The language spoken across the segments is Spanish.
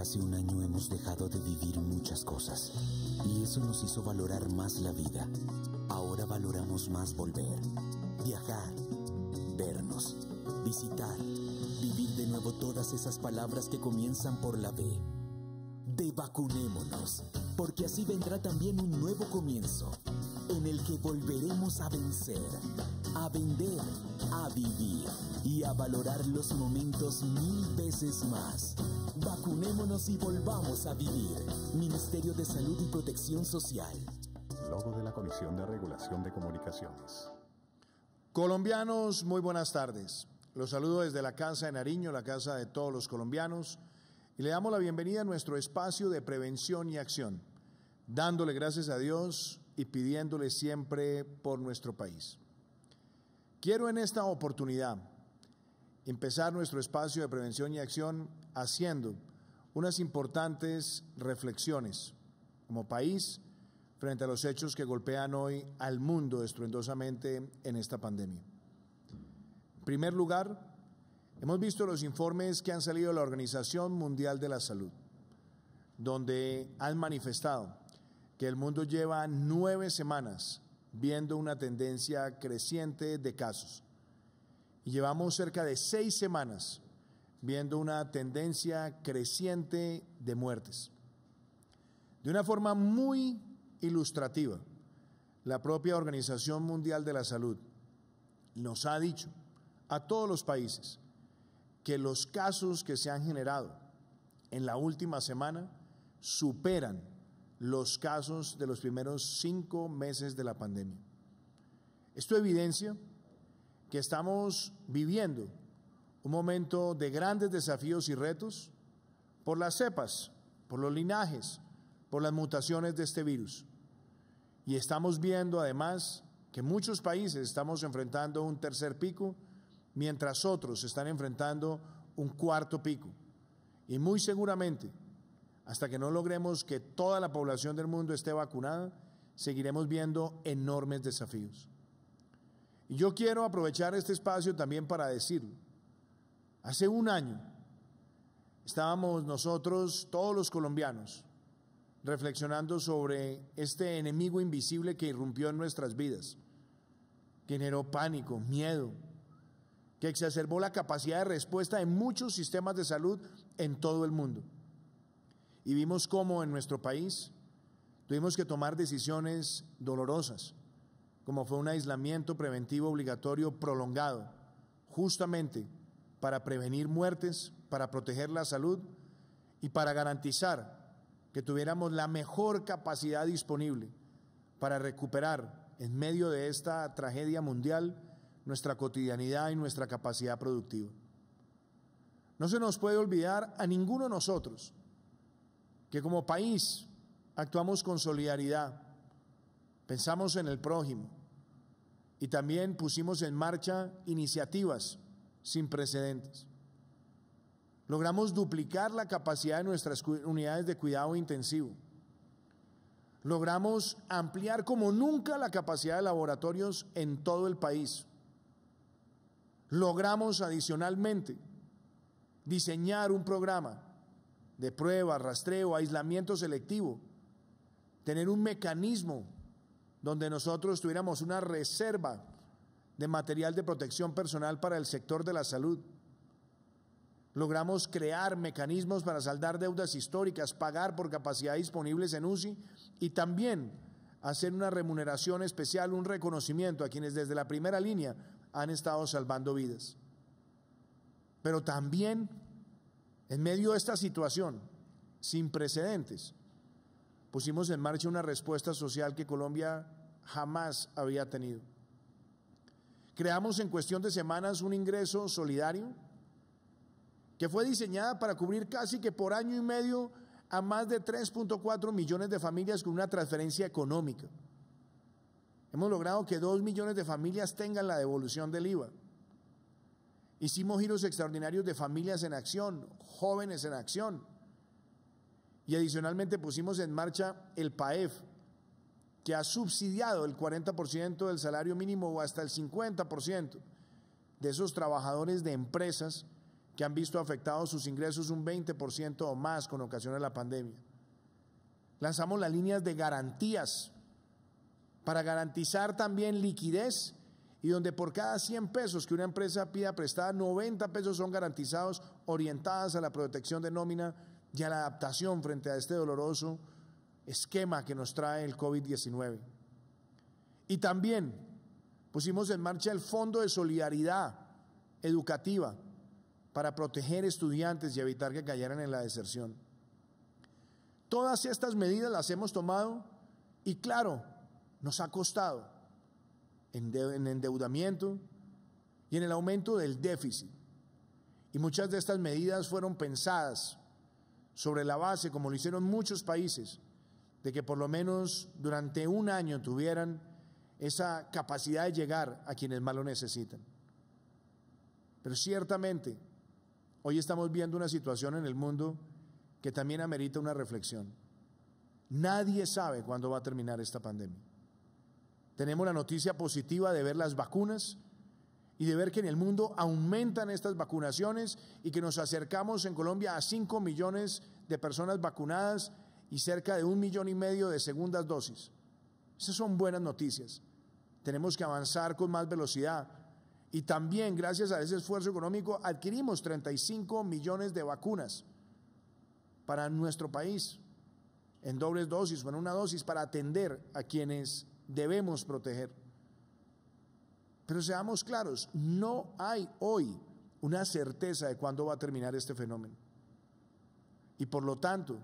casi un año hemos dejado de vivir muchas cosas y eso nos hizo valorar más la vida. Ahora valoramos más volver, viajar, vernos, visitar, vivir de nuevo todas esas palabras que comienzan por la B. De vacunémonos, porque así vendrá también un nuevo comienzo, en el que volveremos a vencer, a vender, a vivir y a valorar los momentos 1000 veces más. Vacunémonos y volvamos a vivir. Ministerio de Salud y Protección Social. Logo de la Comisión de Regulación de Comunicaciones. Colombianos, muy buenas tardes. Los saludo desde la Casa de Nariño, la casa de todos los colombianos, y le damos la bienvenida a nuestro espacio de prevención y acción, dándole gracias a Dios y pidiéndole siempre por nuestro país. Quiero en esta oportunidad empezar nuestro espacio de prevención y acción haciendo unas importantes reflexiones como país frente a los hechos que golpean hoy al mundo estruendosamente en esta pandemia. En primer lugar, hemos visto los informes que han salido de la Organización Mundial de la Salud, donde han manifestado que el mundo lleva 9 semanas viendo una tendencia creciente de casos y llevamos cerca de 6 semanas viendo una tendencia creciente de muertes. De una forma muy ilustrativa, la propia Organización Mundial de la Salud nos ha dicho a todos los países que los casos que se han generado en la última semana superan los casos de los primeros 5 meses de la pandemia. Esto evidencia que estamos viviendo un momento de grandes desafíos y retos por las cepas, por los linajes, por las mutaciones de este virus. Y estamos viendo además que muchos países estamos enfrentando un tercer pico, mientras otros están enfrentando un cuarto pico. Y muy seguramente, hasta que no logremos que toda la población del mundo esté vacunada, seguiremos viendo enormes desafíos. Y yo quiero aprovechar este espacio también para decirlo. Hace un año estábamos nosotros, todos los colombianos, reflexionando sobre este enemigo invisible que irrumpió en nuestras vidas, que generó pánico, miedo, que exacerbó la capacidad de respuesta en muchos sistemas de salud en todo el mundo. Y vimos cómo en nuestro país tuvimos que tomar decisiones dolorosas, como fue un aislamiento preventivo obligatorio prolongado, justamente para prevenir muertes, para proteger la salud y para garantizar que tuviéramos la mejor capacidad disponible para recuperar en medio de esta tragedia mundial nuestra cotidianidad y nuestra capacidad productiva. No se nos puede olvidar a ninguno de nosotros que como país actuamos con solidaridad, pensamos en el prójimo y también pusimos en marcha iniciativas sin precedentes. Logramos duplicar la capacidad de nuestras unidades de cuidado intensivo. Logramos ampliar como nunca la capacidad de laboratorios en todo el país. Logramos adicionalmente diseñar un programa de prueba, rastreo, aislamiento selectivo, tener un mecanismo donde nosotros tuviéramos una reserva de material de protección personal para el sector de la salud. Logramos crear mecanismos para saldar deudas históricas, pagar por capacidad disponibles en UCI y también hacer una remuneración especial, un reconocimiento a quienes desde la primera línea han estado salvando vidas. Pero también, en medio de esta situación sin precedentes, pusimos en marcha una respuesta social que Colombia jamás había tenido. Creamos en cuestión de semanas un ingreso solidario que fue diseñada para cubrir casi que por año y medio a más de 3.4 millones de familias con una transferencia económica. Hemos logrado que 2 millones de familias tengan la devolución del IVA. Hicimos giros extraordinarios de familias en acción, jóvenes en acción. Y adicionalmente pusimos en marcha el PAEF, que ha subsidiado el 40% del salario mínimo o hasta el 50% de esos trabajadores de empresas que han visto afectados sus ingresos un 20% o más con ocasión de la pandemia. Lanzamos las líneas de garantías para garantizar también liquidez, y donde por cada 100 pesos que una empresa pida prestada, 90 pesos son garantizados, orientadas a la protección de nómina y a la adaptación frente a este doloroso esquema que nos trae el COVID-19. Y también pusimos en marcha el Fondo de Solidaridad Educativa para proteger estudiantes y evitar que cayeran en la deserción. Todas estas medidas las hemos tomado y claro, nos ha costado en endeudamiento y en el aumento del déficit. Y muchas de estas medidas fueron pensadas sobre la base, como lo hicieron muchos países, de que por lo menos durante un año tuvieran esa capacidad de llegar a quienes más lo necesitan. Pero ciertamente, hoy estamos viendo una situación en el mundo que también amerita una reflexión. Nadie sabe cuándo va a terminar esta pandemia. Tenemos la noticia positiva de ver las vacunas y de ver que en el mundo aumentan estas vacunaciones y que nos acercamos en Colombia a 5 millones de personas vacunadas y cerca de 1,5 millones de segundas dosis. Esas son buenas noticias. Tenemos que avanzar con más velocidad y también gracias a ese esfuerzo económico adquirimos 35 millones de vacunas para nuestro país en dobles dosis o en una dosis para atender a quienes debemos proteger. Pero seamos claros, no hay hoy una certeza de cuándo va a terminar este fenómeno. Y por lo tanto,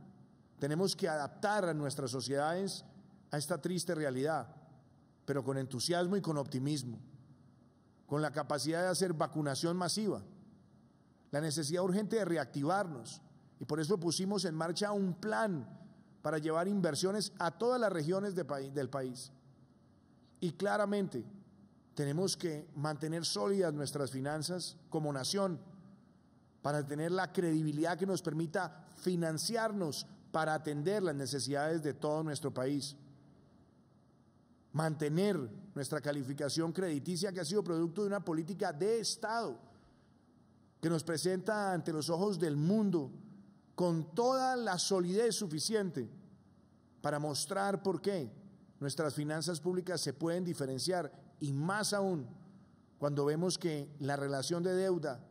tenemos que adaptar a nuestras sociedades a esta triste realidad, pero con entusiasmo y con optimismo, con la capacidad de hacer vacunación masiva, la necesidad urgente de reactivarnos, y por eso pusimos en marcha un plan para llevar inversiones a todas las regiones del país. Y claramente tenemos que mantener sólidas nuestras finanzas como nación para tener la credibilidad que nos permita financiarnos para atender las necesidades de todo nuestro país. Mantener nuestra calificación crediticia, que ha sido producto de una política de Estado que nos presenta ante los ojos del mundo con toda la solidez suficiente para mostrar por qué nuestras finanzas públicas se pueden diferenciar, y más aún cuando vemos que la relación de deuda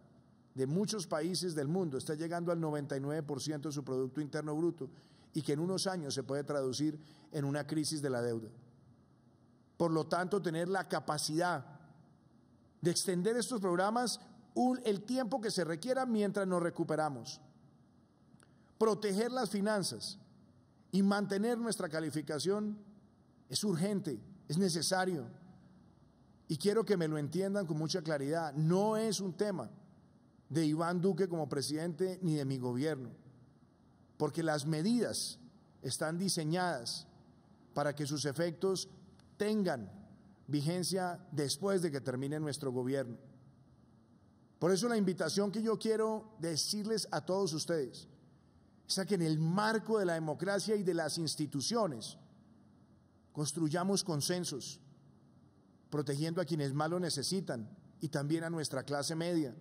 de muchos países del mundo está llegando al 99% de su Producto Interno Bruto y que en unos años se puede traducir en una crisis de la deuda. Por lo tanto, tener la capacidad de extender estos programas el tiempo que se requiera mientras nos recuperamos, proteger las finanzas y mantener nuestra calificación es urgente, es necesario. Y quiero que me lo entiendan con mucha claridad. No es un tema de Iván Duque como presidente ni de mi gobierno, porque las medidas están diseñadas para que sus efectos tengan vigencia después de que termine nuestro gobierno. Por eso la invitación que yo quiero decirles a todos ustedes es a que en el marco de la democracia y de las instituciones construyamos consensos, protegiendo a quienes más lo necesitan y también a nuestra clase media,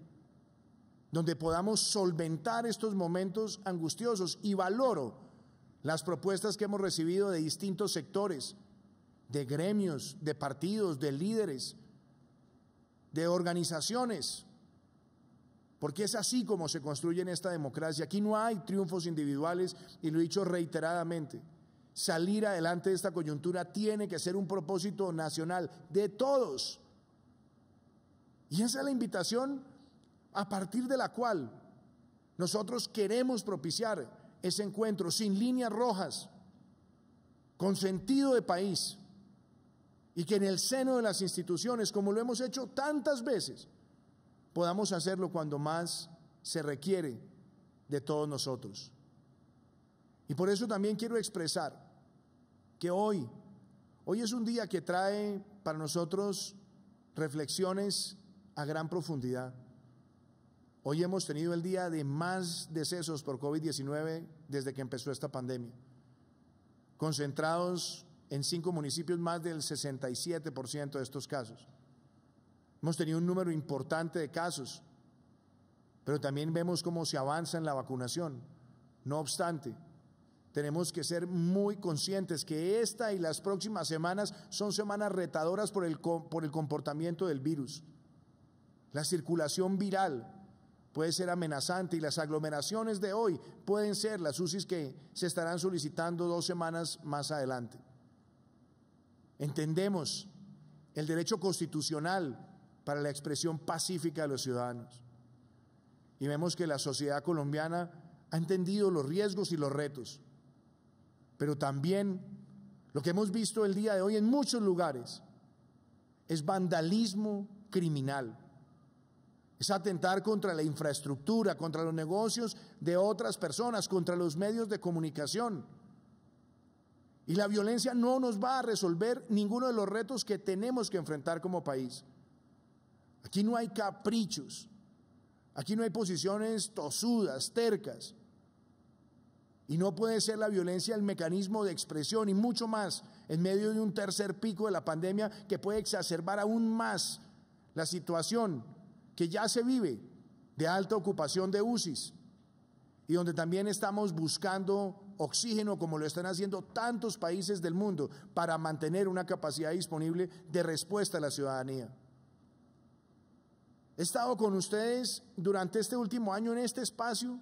donde podamos solventar estos momentos angustiosos. Y valoro las propuestas que hemos recibido de distintos sectores, de gremios, de partidos, de líderes, de organizaciones, porque es así como se construye en esta democracia. Aquí no hay triunfos individuales, y lo he dicho reiteradamente. Salir adelante de esta coyuntura tiene que ser un propósito nacional de todos. Y esa es la invitación a partir de la cual nosotros queremos propiciar ese encuentro sin líneas rojas, con sentido de país, y que en el seno de las instituciones, como lo hemos hecho tantas veces, podamos hacerlo cuando más se requiere de todos nosotros. Y por eso también quiero expresar que hoy es un día que trae para nosotros reflexiones a gran profundidad. Hoy hemos tenido el día de más decesos por COVID-19 desde que empezó esta pandemia, concentrados en 5 municipios, más del 67% de estos casos. Hemos tenido un número importante de casos pero también vemos cómo se avanza en la vacunación. No obstante, tenemos que ser muy conscientes que esta y las próximas semanas son semanas retadoras por el comportamiento del virus. La circulación viral puede ser amenazante y las aglomeraciones de hoy pueden ser las UCIs que se estarán solicitando 2 semanas más adelante. Entendemos el derecho constitucional para la expresión pacífica de los ciudadanos y vemos que la sociedad colombiana ha entendido los riesgos y los retos, pero también lo que hemos visto el día de hoy en muchos lugares es vandalismo criminal. Es atentar contra la infraestructura, contra los negocios de otras personas, contra los medios de comunicación. Y la violencia no nos va a resolver ninguno de los retos que tenemos que enfrentar como país. Aquí no hay caprichos, aquí no hay posiciones tosudas, tercas. Y no puede ser la violencia el mecanismo de expresión, y mucho más en medio de un tercer pico de la pandemia que puede exacerbar aún más la situación que ya se vive de alta ocupación de UCIs y donde también estamos buscando oxígeno como lo están haciendo tantos países del mundo para mantener una capacidad disponible de respuesta a la ciudadanía. He estado con ustedes durante este último año en este espacio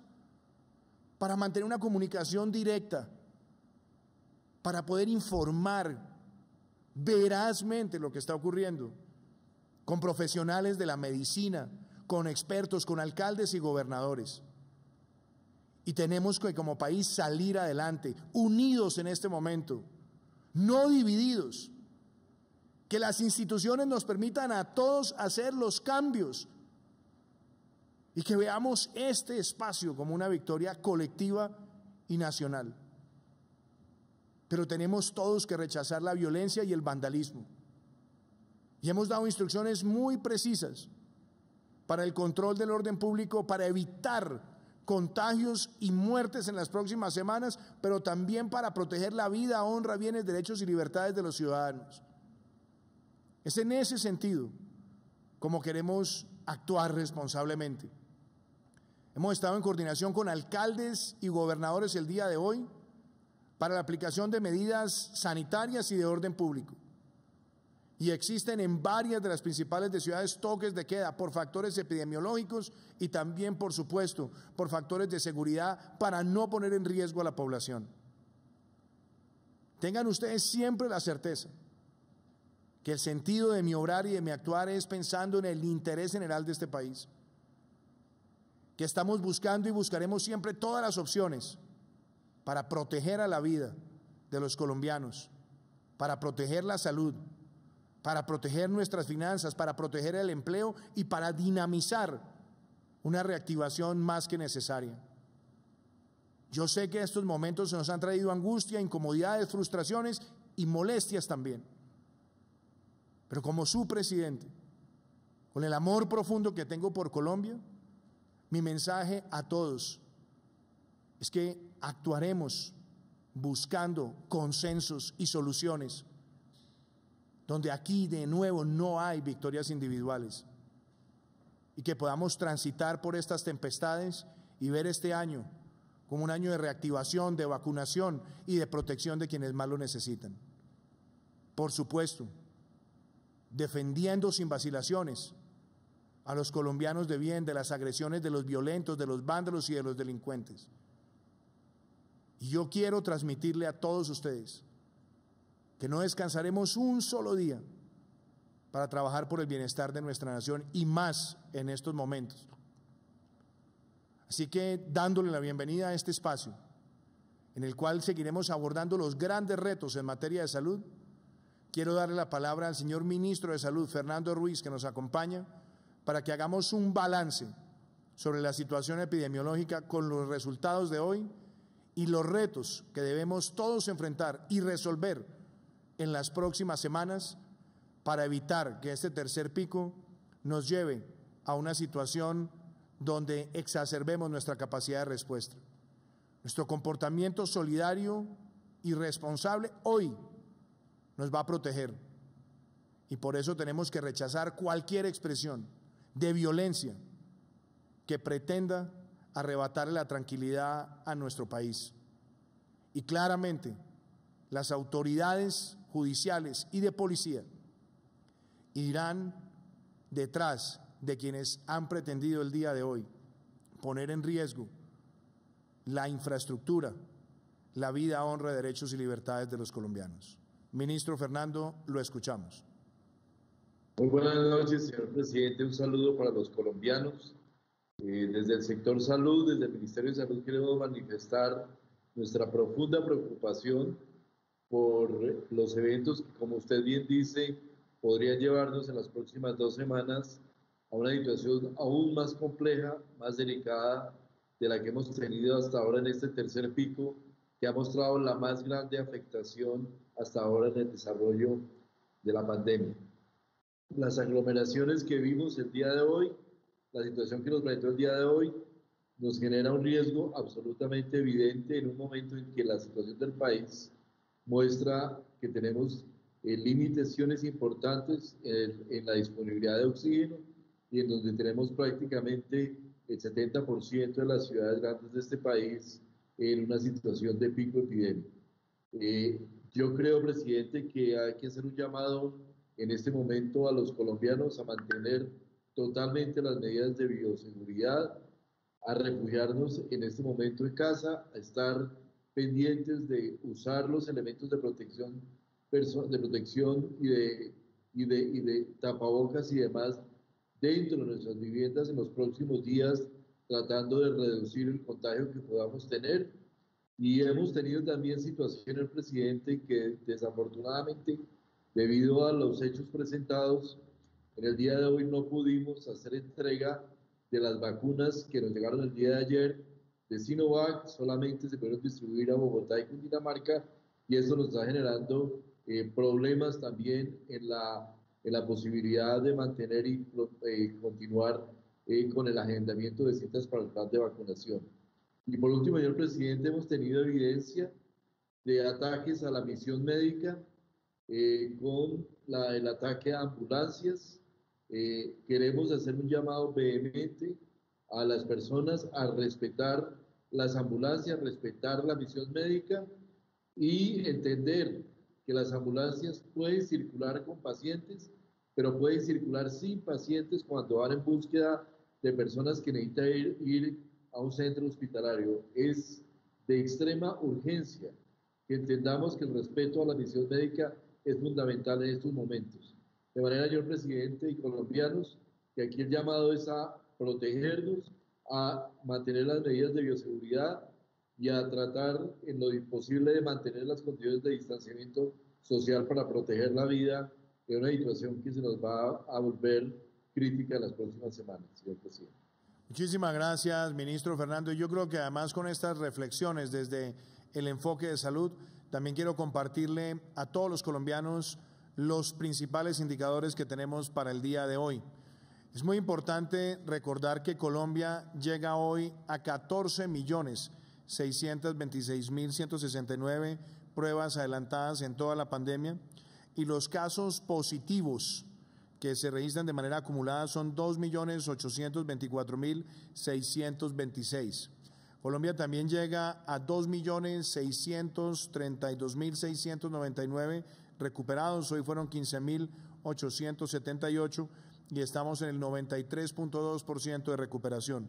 para mantener una comunicación directa, para poder informar verazmente lo que está ocurriendo, con profesionales de la medicina, con expertos, con alcaldes y gobernadores. Y tenemos que como país salir adelante, unidos en este momento, no divididos. Que las instituciones nos permitan a todos hacer los cambios y que veamos este espacio como una victoria colectiva y nacional. Pero tenemos todos que rechazar la violencia y el vandalismo. Y hemos dado instrucciones muy precisas para el control del orden público, para evitar contagios y muertes en las próximas semanas, pero también para proteger la vida, honra, bienes, derechos y libertades de los ciudadanos. Es en ese sentido como queremos actuar responsablemente. Hemos estado en coordinación con alcaldes y gobernadores el día de hoy para la aplicación de medidas sanitarias y de orden público. Y existen en varias de las principales ciudades toques de queda por factores epidemiológicos y también, por supuesto, por factores de seguridad para no poner en riesgo a la población. Tengan ustedes siempre la certeza que el sentido de mi obrar y de mi actuar es pensando en el interés general de este país, que estamos buscando y buscaremos siempre todas las opciones para proteger a la vida de los colombianos, para proteger la salud, para proteger nuestras finanzas, para proteger el empleo y para dinamizar una reactivación más que necesaria. Yo sé que estos momentos nos han traído angustia, incomodidades, frustraciones y molestias también. Pero como su presidente, con el amor profundo que tengo por Colombia, mi mensaje a todos es que actuaremos buscando consensos y soluciones, donde aquí de nuevo no hay victorias individuales, y que podamos transitar por estas tempestades y ver este año como un año de reactivación, de vacunación y de protección de quienes más lo necesitan. Por supuesto, defendiendo sin vacilaciones a los colombianos de bien de las agresiones de los violentos, de los vándalos y de los delincuentes. Y yo quiero transmitirle a todos ustedes que no descansaremos un solo día para trabajar por el bienestar de nuestra nación y más en estos momentos. Así que dándole la bienvenida a este espacio en el cual seguiremos abordando los grandes retos en materia de salud, quiero darle la palabra al señor Ministro de Salud, Fernando Ruiz, que nos acompaña, para que hagamos un balance sobre la situación epidemiológica con los resultados de hoy y los retos que debemos todos enfrentar y resolver en las próximas semanas para evitar que este tercer pico nos lleve a una situación donde exacerbemos nuestra capacidad de respuesta. Nuestro comportamiento solidario y responsable hoy nos va a proteger, y por eso tenemos que rechazar cualquier expresión de violencia que pretenda arrebatarle la tranquilidad a nuestro país. Y claramente las autoridades judiciales y de policía irán detrás de quienes han pretendido el día de hoy poner en riesgo la infraestructura, la vida, honra, derechos y libertades de los colombianos. Ministro Fernando, lo escuchamos. Muy buenas noches, señor presidente. Un saludo para los colombianos. Desde el sector salud, desde el Ministerio de Salud, queremos manifestar nuestra profunda preocupación por los eventos que, como usted bien dice, podrían llevarnos en las próximas 2 semanas a una situación aún más compleja, más delicada de la que hemos tenido hasta ahora en este tercer pico, que ha mostrado la más grande afectación hasta ahora en el desarrollo de la pandemia. Las aglomeraciones que vimos el día de hoy, la situación que nos planteó el día de hoy, nos genera un riesgo absolutamente evidente en un momento en que la situación del país muestra que tenemos limitaciones importantes en la disponibilidad de oxígeno y en donde tenemos prácticamente el 70% de las ciudades grandes de este país en una situación de pico epidémico. Yo creo, presidente, que hay que hacer un llamado en este momento a los colombianos a mantener totalmente las medidas de bioseguridad, a refugiarnos en este momento en casa, a estar pendientes de usar los elementos de protección y de tapabocas y demás dentro de nuestras viviendas en los próximos días, tratando de reducir el contagio que podamos tener. Y hemos tenido también situaciones, presidente, que desafortunadamente, debido a los hechos presentados, en el día de hoy no pudimos hacer entrega de las vacunas que nos llegaron el día de ayer de Sinovac, solamente se pudieron distribuir a Bogotá y Cundinamarca, y eso nos está generando problemas también en la posibilidad de mantener y continuar con el agendamiento de citas para el plan de vacunación. Y por último, señor presidente, hemos tenido evidencia de ataques a la misión médica con el ataque a ambulancias. Queremos hacer un llamado vehemente a las personas a respetar las ambulancias, respetar la misión médica y entender que las ambulancias pueden circular con pacientes, pero pueden circular sin pacientes cuando van en búsqueda de personas que necesitan ir a un centro hospitalario. Es de extrema urgencia que entendamos que el respeto a la misión médica es fundamental en estos momentos. De manera, señor presidente y colombianos, que aquí el llamado es a protegernos, a mantener las medidas de bioseguridad y a tratar en lo imposible de mantener las condiciones de distanciamiento social para proteger la vida en una situación que se nos va a volver crítica en las próximas semanas, señor presidente. Muchísimas gracias, ministro Fernando. Yo creo que además con estas reflexiones desde el enfoque de salud, también quiero compartirle a todos los colombianos los principales indicadores que tenemos para el día de hoy. Es muy importante recordar que Colombia llega hoy a 14.626.169 pruebas adelantadas en toda la pandemia y los casos positivos que se registran de manera acumulada son 2.824.626. Colombia también llega a 2.632.699 recuperados, hoy fueron 15.878 y estamos en el 93.2% de recuperación.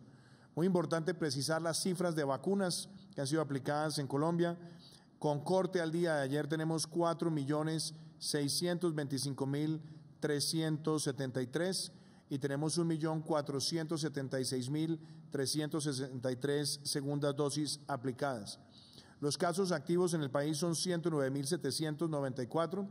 Muy importante precisar las cifras de vacunas que han sido aplicadas en Colombia. Con corte al día de ayer tenemos 4.625.373 y tenemos 1.476.363 segundas dosis aplicadas. Los casos activos en el país son 109.794.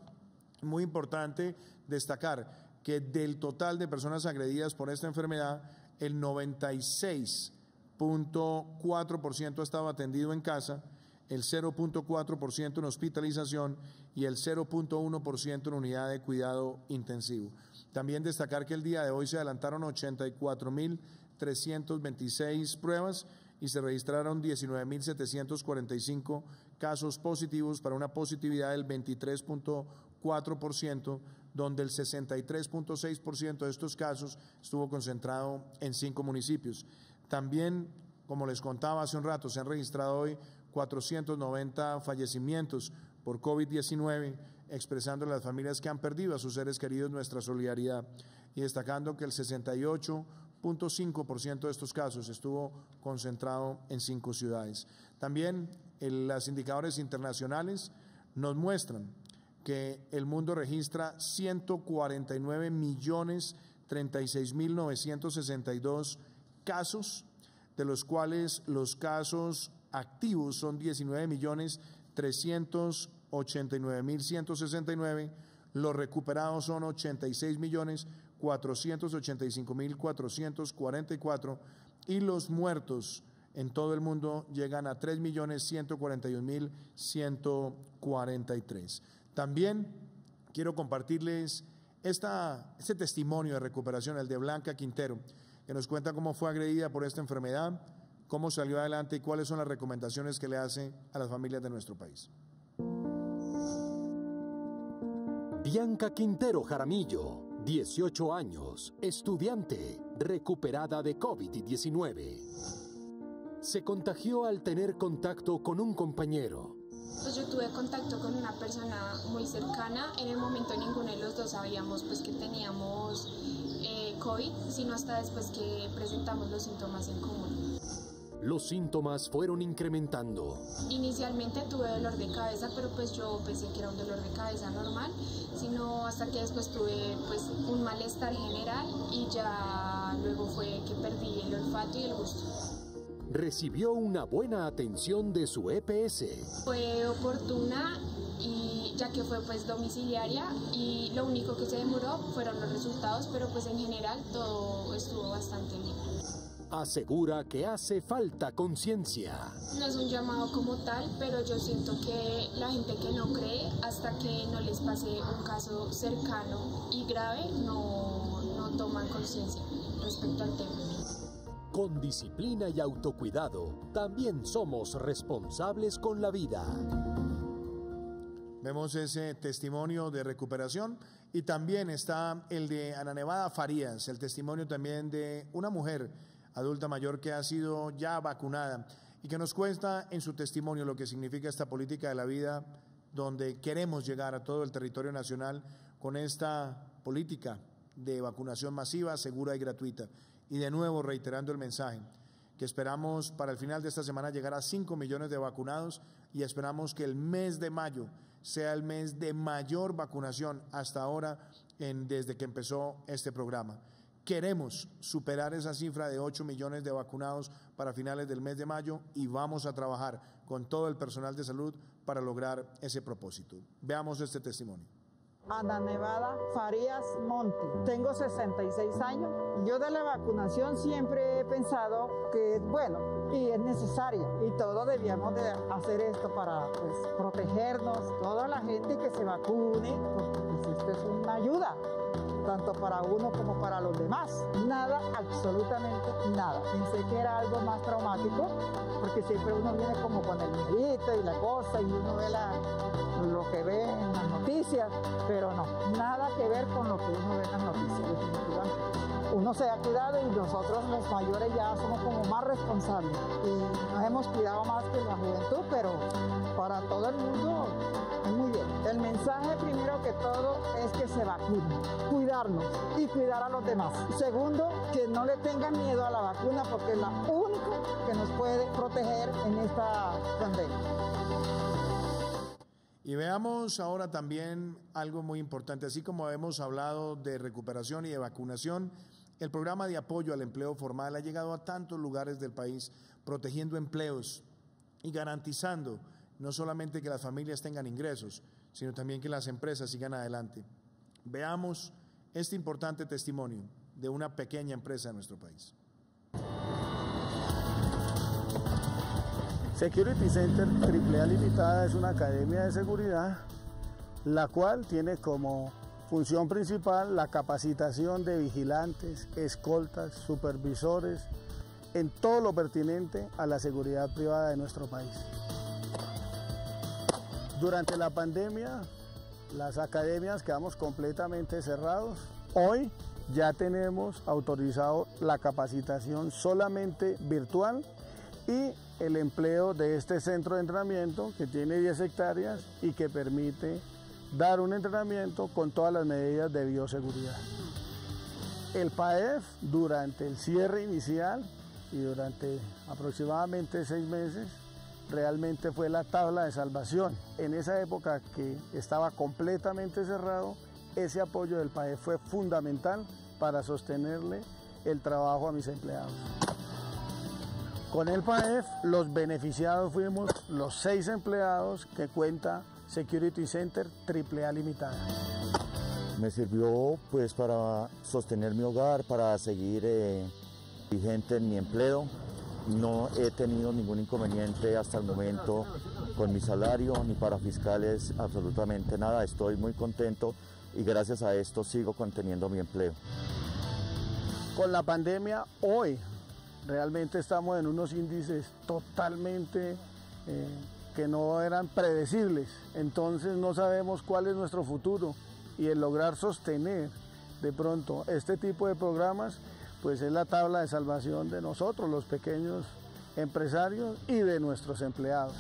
Muy importante destacar que del total de personas agredidas por esta enfermedad, el 96.4% ha estado atendido en casa, el 0.4% en hospitalización y el 0.1% en unidad de cuidado intensivo. También destacar que el día de hoy se adelantaron 84.326 pruebas y se registraron 19.745 casos positivos para una positividad del 23.4%, donde el 63.6% de estos casos estuvo concentrado en 5 municipios. También, como les contaba hace un rato, se han registrado hoy 490 fallecimientos por COVID-19, expresando a las familias que han perdido a sus seres queridos nuestra solidaridad y destacando que el 68.5% de estos casos estuvo concentrado en 5 ciudades. También los indicadores internacionales nos muestran que el mundo registra 149.036.962 casos, de los cuales los casos activos son 19.389.169, los recuperados son 86.485.444 y los muertos en todo el mundo llegan a 3.141.143. También quiero compartirles este testimonio de recuperación, el de Blanca Quintero, que nos cuenta cómo fue agredida por esta enfermedad, cómo salió adelante y cuáles son las recomendaciones que le hace a las familias de nuestro país. Bianca Quintero Jaramillo, 18 años, estudiante, recuperada de COVID-19. Se contagió al tener contacto con un compañero. Pues yo tuve contacto con una persona muy cercana. En el momento ninguno de los dos sabíamos pues que teníamos COVID, sino hasta después que presentamos los síntomas en común. Los síntomas fueron incrementando. Inicialmente tuve dolor de cabeza, pero pues yo pensé que era un dolor de cabeza normal, sino hasta que después tuve pues un malestar general y ya luego fue que perdí el olfato y el gusto. Recibió una buena atención de su EPS. Fue oportuna y ya que fue pues domiciliaria y lo único que se demoró fueron los resultados, pero pues en general todo estuvo bastante bien. Asegura que hace falta conciencia. No es un llamado como tal, pero yo siento que la gente que no cree, hasta que no les pase un caso cercano y grave, no toman conciencia respecto al tema. Con disciplina y autocuidado, también somos responsables con la vida. Vemos ese testimonio de recuperación y también está el de Ana Nevada Farías, el testimonio también de una mujer adulta mayor que ha sido ya vacunada y que nos cuenta en su testimonio lo que significa esta política de la vida, donde queremos llegar a todo el territorio nacional con esta política de vacunación masiva, segura y gratuita. Y de nuevo reiterando el mensaje, que esperamos para el final de esta semana llegar a 5 millones de vacunados y esperamos que el mes de mayo sea el mes de mayor vacunación hasta ahora desde que empezó este programa. Queremos superar esa cifra de 8 millones de vacunados para finales del mes de mayo y vamos a trabajar con todo el personal de salud para lograr ese propósito. Veamos este testimonio. Ana Nevada Farías Monte. Tengo 66 años. Yo de la vacunación siempre he pensado que es bueno y es necesaria y todos debíamos de hacer esto para pues, protegernos, toda la gente que se vacune, porque pues, esto es una ayuda, tanto para uno como para los demás. Nada, absolutamente nada. Pensé que era algo más traumático, porque siempre uno viene como con el miedito y la cosa y uno ve lo que ve en las noticias, pero no, nada que ver con lo que uno ve en las noticias, definitivamente. Uno se ha cuidado y nosotros los mayores ya somos como más responsables y nos hemos cuidado más que la juventud, pero para todo el mundo es muy bien. El mensaje primero que todo es que se vacunen, cuidarnos y cuidar a los demás. Segundo, que no le tengan miedo a la vacuna porque es la única que nos puede proteger en esta pandemia. Y veamos ahora también algo muy importante, así como hemos hablado de recuperación y de vacunación, el programa de apoyo al empleo formal ha llegado a tantos lugares del país, protegiendo empleos y garantizando no solamente que las familias tengan ingresos, sino también que las empresas sigan adelante. Veamos este importante testimonio de una pequeña empresa de nuestro país. Security Center AAA Limitada es una academia de seguridad, la cual tiene como función principal la capacitación de vigilantes, escoltas, supervisores, en todo lo pertinente a la seguridad privada de nuestro país. Durante la pandemia, las academias quedamos completamente cerrados. Hoy ya tenemos autorizado la capacitación solamente virtual y el empleo de este centro de entrenamiento que tiene 10 hectáreas y que permite dar un entrenamiento con todas las medidas de bioseguridad. El PAEF, durante el cierre inicial y durante aproximadamente 6 meses, realmente fue la tabla de salvación. En esa época que estaba completamente cerrado, ese apoyo del PAEF fue fundamental para sostenerle el trabajo a mis empleados. Con el PAEF, los beneficiados fuimos los 6 empleados que cuenta Security Center AAA Limitada. Me sirvió pues para sostener mi hogar, para seguir vigente en mi empleo. No he tenido ningún inconveniente hasta el momento con mi salario, ni para fiscales, absolutamente nada. Estoy muy contento y gracias a esto sigo conteniendo mi empleo. Con la pandemia hoy realmente estamos en unos índices totalmente que no eran predecibles, entonces no sabemos cuál es nuestro futuro y el lograr sostener de pronto este tipo de programas pues es la tabla de salvación de nosotros, los pequeños empresarios y de nuestros empleados.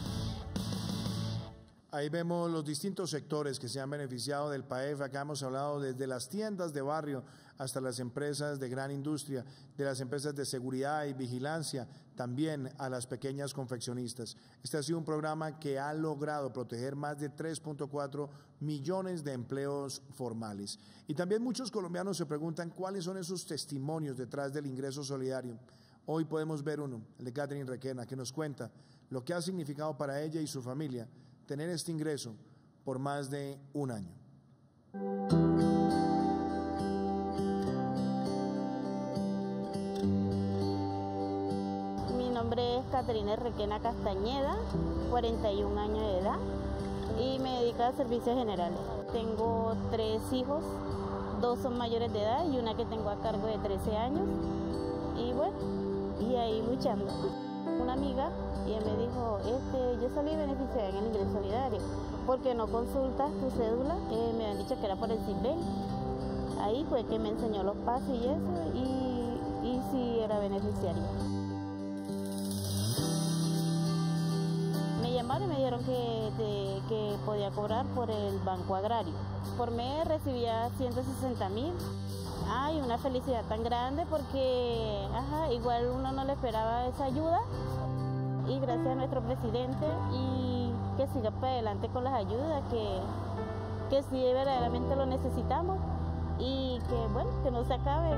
Ahí vemos los distintos sectores que se han beneficiado del PAEF. Acá hemos hablado desde las tiendas de barrio hasta las empresas de gran industria, de las empresas de seguridad y vigilancia, también a las pequeñas confeccionistas. Este ha sido un programa que ha logrado proteger más de 3.4 millones de empleos formales. Y también muchos colombianos se preguntan cuáles son esos testimonios detrás del ingreso solidario. Hoy podemos ver uno, el de Catherine Requena, que nos cuenta lo que ha significado para ella y su familia tener este ingreso por más de un año. Mi nombre es Catherine Requena Castañeda, 41 años de edad y me dedico a servicios generales. Tengo 3 hijos, 2 son mayores de edad y una que tengo a cargo de 13 años y bueno, y ahí luchando. Una amiga y él me dijo, yo salí beneficiada en el ingreso solidario, ¿por qué no consultas tu cédula? Me han dicho que era por el CISBEN. Ahí fue que me enseñó los pasos y eso, y sí era beneficiaria. Me llamaron y me dijeron que podía cobrar por el Banco Agrario. Por mes recibía 160.000. Ay, una felicidad tan grande porque igual uno no le esperaba esa ayuda. Y gracias a nuestro presidente y que siga para adelante con las ayudas, que sí verdaderamente lo necesitamos y que bueno, que no se acabe.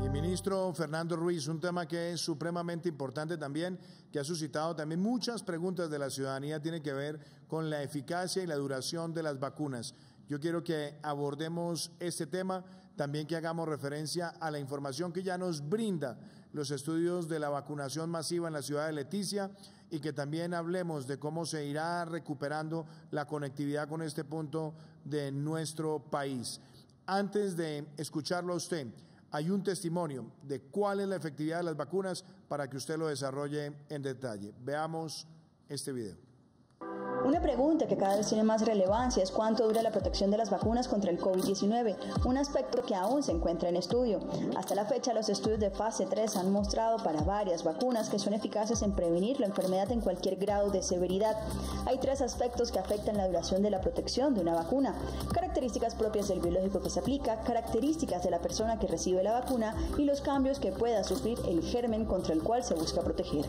Y ministro Fernando Ruiz, un tema que es supremamente importante también, que ha suscitado también muchas preguntas de la ciudadanía, tiene que ver con la eficacia y la duración de las vacunas. Yo quiero que abordemos este tema, también que hagamos referencia a la información que ya nos brinda los estudios de la vacunación masiva en la ciudad de Leticia y que también hablemos de cómo se irá recuperando la conectividad con este punto de nuestro país. Antes de escucharlo a usted, hay un testimonio de cuál es la efectividad de las vacunas para que usted lo desarrolle en detalle. Veamos este video. Una pregunta que cada vez tiene más relevancia es cuánto dura la protección de las vacunas contra el COVID-19, un aspecto que aún se encuentra en estudio. Hasta la fecha, los estudios de fase 3 han mostrado para varias vacunas que son eficaces en prevenir la enfermedad en cualquier grado de severidad. Hay 3 aspectos que afectan la duración de la protección de una vacuna: características propias del biológico que se aplica, características de la persona que recibe la vacuna y los cambios que pueda sufrir el germen contra el cual se busca proteger.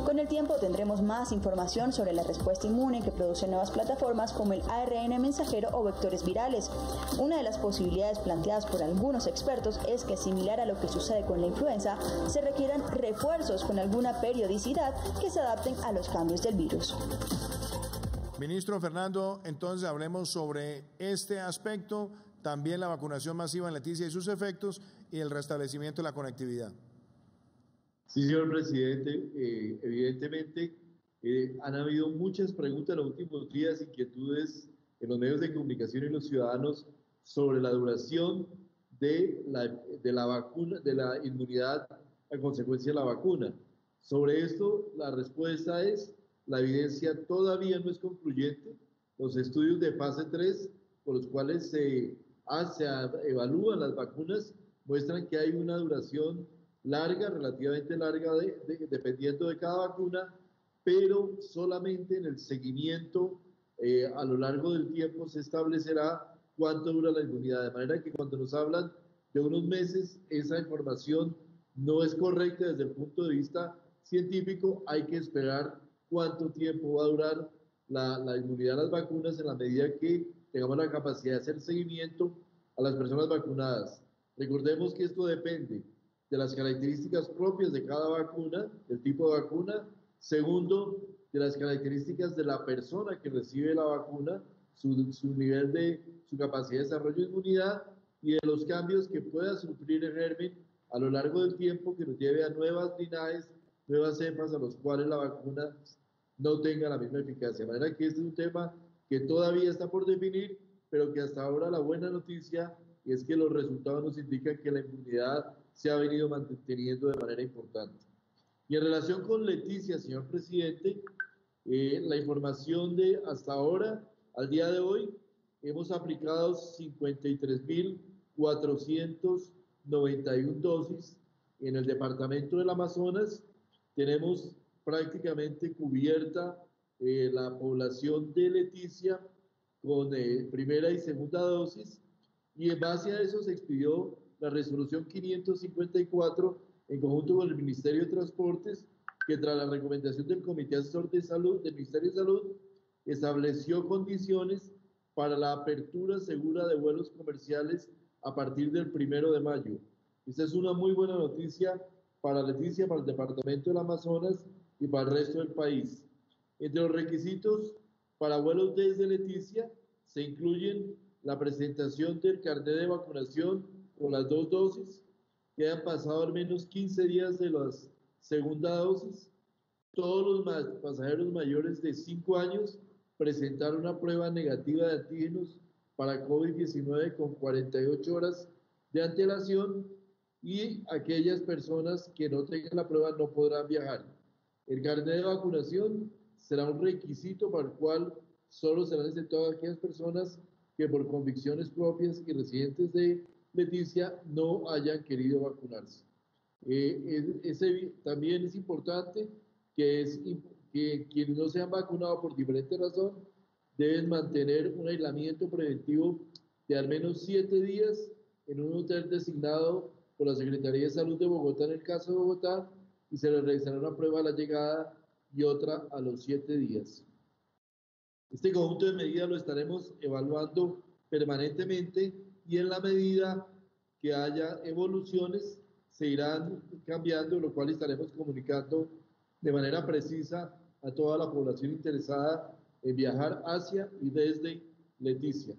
Con el tiempo tendremos más información sobre la respuesta inmune que producen nuevas plataformas como el ARN mensajero o vectores virales. Una de las posibilidades planteadas por algunos expertos es que, similar a lo que sucede con la influenza, se requieran refuerzos con alguna periodicidad que se adapten a los cambios del virus. Ministro Fernando, entonces hablemos sobre este aspecto, también la vacunación masiva en Leticia y sus efectos y el restablecimiento de la conectividad. Sí, señor presidente, evidentemente han habido muchas preguntas en los últimos días, inquietudes en los medios de comunicación y los ciudadanos sobre la duración de la vacuna, de la inmunidad a consecuencia de la vacuna. Sobre esto, la respuesta es: la evidencia todavía no es concluyente. Los estudios de fase 3 con los cuales se evalúan las vacunas muestran que hay una duración larga, relativamente larga, dependiendo de cada vacuna, pero solamente en el seguimiento a lo largo del tiempo se establecerá cuánto dura la inmunidad. De manera que cuando nos hablan de unos meses, esa información no es correcta desde el punto de vista científico. Hay que esperar cuánto tiempo va a durar la inmunidad a las vacunas en la medida que tengamos la capacidad de hacer seguimiento a las personas vacunadas. Recordemos que esto depende de las características propias de cada vacuna, del tipo de vacuna. Segundo, de las características de la persona que recibe la vacuna, su nivel su capacidad de desarrollo de inmunidad y de los cambios que pueda sufrir el germen a lo largo del tiempo que nos lleve a nuevas linajes, nuevas cepas a los cuales la vacuna no tenga la misma eficacia. De manera que este es un tema que todavía está por definir, pero que hasta ahora la buena noticia es que los resultados nos indican que la inmunidad se ha venido manteniendo de manera importante. Y en relación con Leticia, señor presidente, la información de hasta ahora, al día de hoy, hemos aplicado 53.491 dosis en el departamento del Amazonas. Tenemos prácticamente cubierta la población de Leticia con primera y segunda dosis, y en base a eso se expidió la resolución 554 en conjunto con el Ministerio de Transportes, que tras la recomendación del Comité Asesor de Salud del Ministerio de Salud estableció condiciones para la apertura segura de vuelos comerciales a partir del 1 de mayo. Esta es una muy buena noticia para Leticia, para el departamento del Amazonas y para el resto del país. Entre los requisitos para vuelos desde Leticia se incluyen la presentación del carnet de vacunación con las 2 dosis, que hayan pasado al menos 15 días de la segunda dosis. Todos los pasajeros mayores de 5 años presentar una prueba negativa de antígenos para COVID-19 con 48 horas de antelación, y aquellas personas que no tengan la prueba no podrán viajar. El carnet de vacunación será un requisito para el cual solo serán aceptadas aquellas personas que por convicciones propias y residentes de Leticia no hayan querido vacunarse. También es importante que quienes no se han vacunado por diferentes razones deben mantener un aislamiento preventivo de al menos 7 días en un hotel designado por la Secretaría de Salud de Bogotá en el caso de Bogotá, y se les realizará una prueba a la llegada y otra a los 7 días. Este conjunto de medidas lo estaremos evaluando permanentemente, y en la medida que haya evoluciones se irán cambiando, lo cual estaremos comunicando de manera precisa a toda la población interesada en viajar hacia y desde Leticia.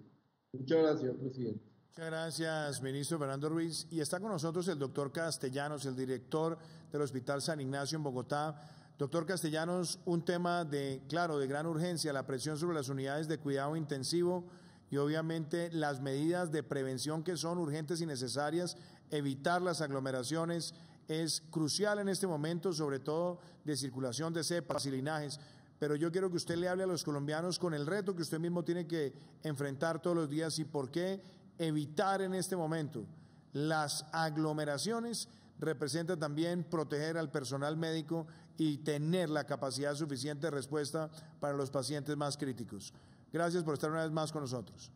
Muchas gracias, señor presidente. Muchas gracias, ministro Fernando Ruiz. Y está con nosotros el doctor Castellanos, el director del Hospital San Ignacio en Bogotá. Doctor Castellanos, un tema de gran urgencia, la presión sobre las unidades de cuidado intensivo y obviamente las medidas de prevención que son urgentes y necesarias, evitar las aglomeraciones es crucial en este momento, sobre todo de circulación de cepas y linajes. Pero yo quiero que usted le hable a los colombianos con el reto que usted mismo tiene que enfrentar todos los días y por qué evitar en este momento las aglomeraciones representa también proteger al personal médico y tener la capacidad suficiente de respuesta para los pacientes más críticos. Gracias por estar una vez más con nosotros.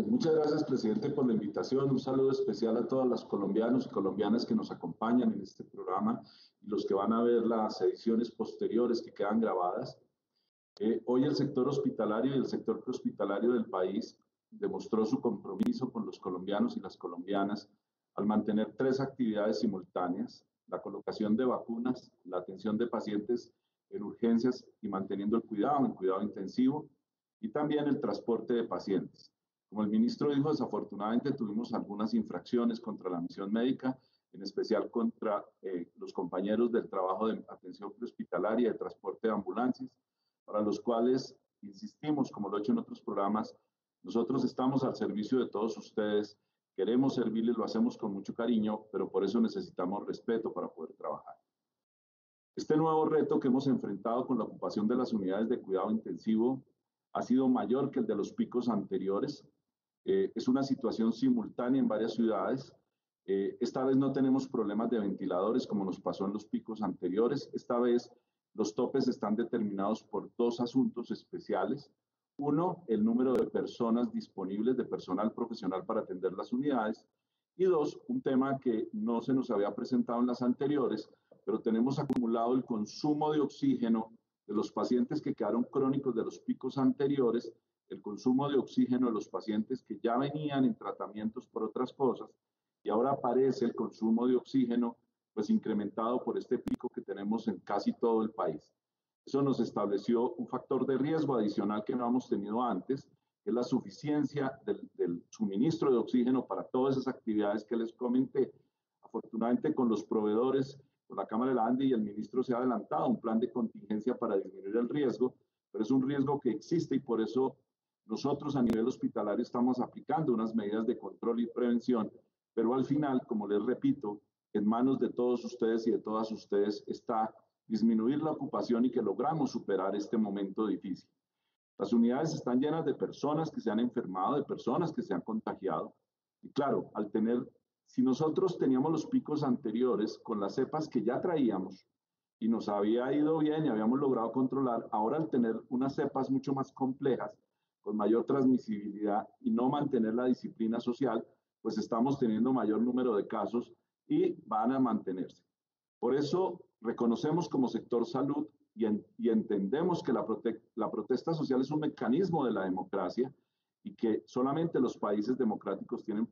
Muchas gracias, presidente, por la invitación. Un saludo especial a todos los colombianos y colombianas que nos acompañan en este programa y los que van a ver las ediciones posteriores que quedan grabadas. Hoy el sector hospitalario y el sector prehospitalario del país demostró su compromiso con los colombianos y las colombianas al mantener 3 actividades simultáneas: la colocación de vacunas, la atención de pacientes en urgencias y manteniendo el cuidado intensivo, y también el transporte de pacientes. Como el ministro dijo, desafortunadamente tuvimos algunas infracciones contra la misión médica, en especial contra los compañeros del trabajo de atención prehospitalaria, de transporte de ambulancias, para los cuales insistimos, como lo he hecho en otros programas, nosotros estamos al servicio de todos ustedes, queremos servirles, lo hacemos con mucho cariño, pero por eso necesitamos respeto para poder trabajar. Este nuevo reto que hemos enfrentado con la ocupación de las unidades de cuidado intensivo ha sido mayor que el de los picos anteriores. Es una situación simultánea en varias ciudades. Esta vez no tenemos problemas de ventiladores como nos pasó en los picos anteriores. Esta vez los topes están determinados por dos asuntos especiales. Uno, el número de personas disponibles, de personal profesional para atender las unidades. Y dos, un tema que no se nos había presentado en las anteriores, pero tenemos acumulado el consumo de oxígeno de los pacientes que quedaron crónicos de los picos anteriores, el consumo de oxígeno de los pacientes que ya venían en tratamientos por otras cosas, y ahora aparece el consumo de oxígeno pues incrementado por este pico que tenemos en casi todo el país. Eso nos estableció un factor de riesgo adicional que no hemos tenido antes, que es la suficiencia del suministro de oxígeno para todas esas actividades que les comenté. Afortunadamente con los proveedores, con la Cámara de la ANDI y el ministro se ha adelantado un plan de contingencia para disminuir el riesgo, pero es un riesgo que existe y por eso nosotros a nivel hospitalario estamos aplicando unas medidas de control y prevención, pero al final, como les repito, en manos de todos ustedes y de todas ustedes está disminuir la ocupación y que logramos superar este momento difícil. Las unidades están llenas de personas que se han enfermado, de personas que se han contagiado. Y claro, si nosotros teníamos los picos anteriores con las cepas que ya traíamos y nos había ido bien y habíamos logrado controlar, ahora al tener unas cepas mucho más complejas, con mayor transmisibilidad y no mantener la disciplina social, pues estamos teniendo mayor número de casos y van a mantenerse. Por eso reconocemos como sector salud y entendemos que la protesta social es un mecanismo de la democracia y que solamente los países democráticos tienen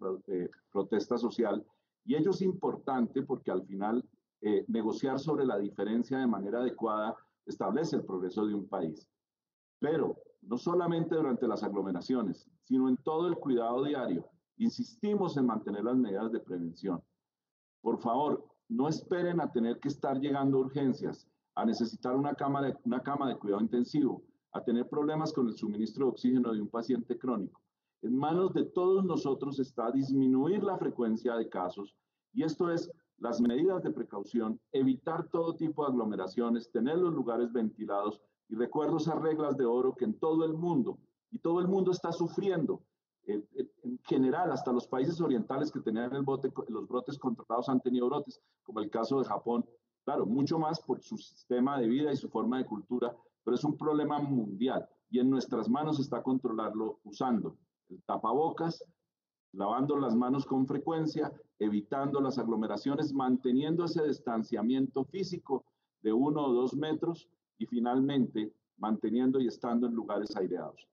protesta social. Y ello es importante porque al final negociar sobre la diferencia de manera adecuada establece el progreso de un país. Pero no solamente durante las aglomeraciones, sino en todo el cuidado diario, insistimos en mantener las medidas de prevención. Por favor, no esperen a tener que estar llegando a urgencias, a necesitar una cama de cuidado intensivo, a tener problemas con el suministro de oxígeno de un paciente crónico. En manos de todos nosotros está disminuir la frecuencia de casos y esto es las medidas de precaución, evitar todo tipo de aglomeraciones, tener los lugares ventilados y recuerdo esas reglas de oro que en todo el mundo, y todo el mundo está sufriendo. En general, hasta los países orientales que tenían los brotes controlados han tenido brotes, como el caso de Japón. Claro, mucho más por su sistema de vida y su forma de cultura, pero es un problema mundial y en nuestras manos está controlarlo usando el tapabocas, lavando las manos con frecuencia, evitando las aglomeraciones, manteniendo ese distanciamiento físico de 1 o 2 metros y finalmente manteniendo y estando en lugares aireados.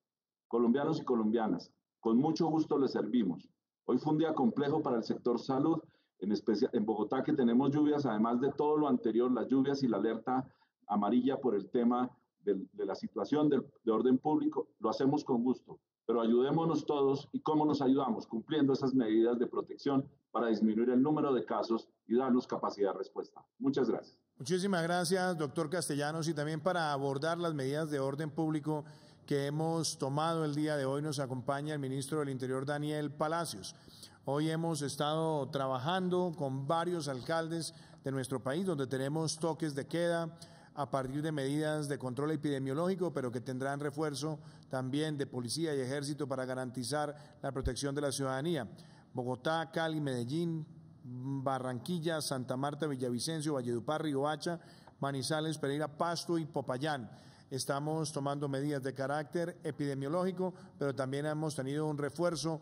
Colombianos y colombianas, con mucho gusto les servimos. Hoy fue un día complejo para el sector salud, en especial en Bogotá que tenemos lluvias, además de todo lo anterior, las lluvias y la alerta amarilla por el tema de la situación de orden público, lo hacemos con gusto, pero ayudémonos todos y cómo nos ayudamos, cumpliendo esas medidas de protección para disminuir el número de casos y darnos capacidad de respuesta. Muchas gracias. Muchísimas gracias, doctor Castellanos, y también para abordar las medidas de orden público que hemos tomado el día de hoy nos acompaña el ministro del Interior, Daniel Palacios. Hoy hemos estado trabajando con varios alcaldes de nuestro país donde tenemos toques de queda a partir de medidas de control epidemiológico, pero que tendrán refuerzo también de policía y ejército para garantizar la protección de la ciudadanía. Bogotá, Cali, Medellín, Barranquilla, Santa Marta, Villavicencio, Valledupar, Riohacha, Manizales, Pereira, Pasto y Popayán. Estamos tomando medidas de carácter epidemiológico, pero también hemos tenido un refuerzo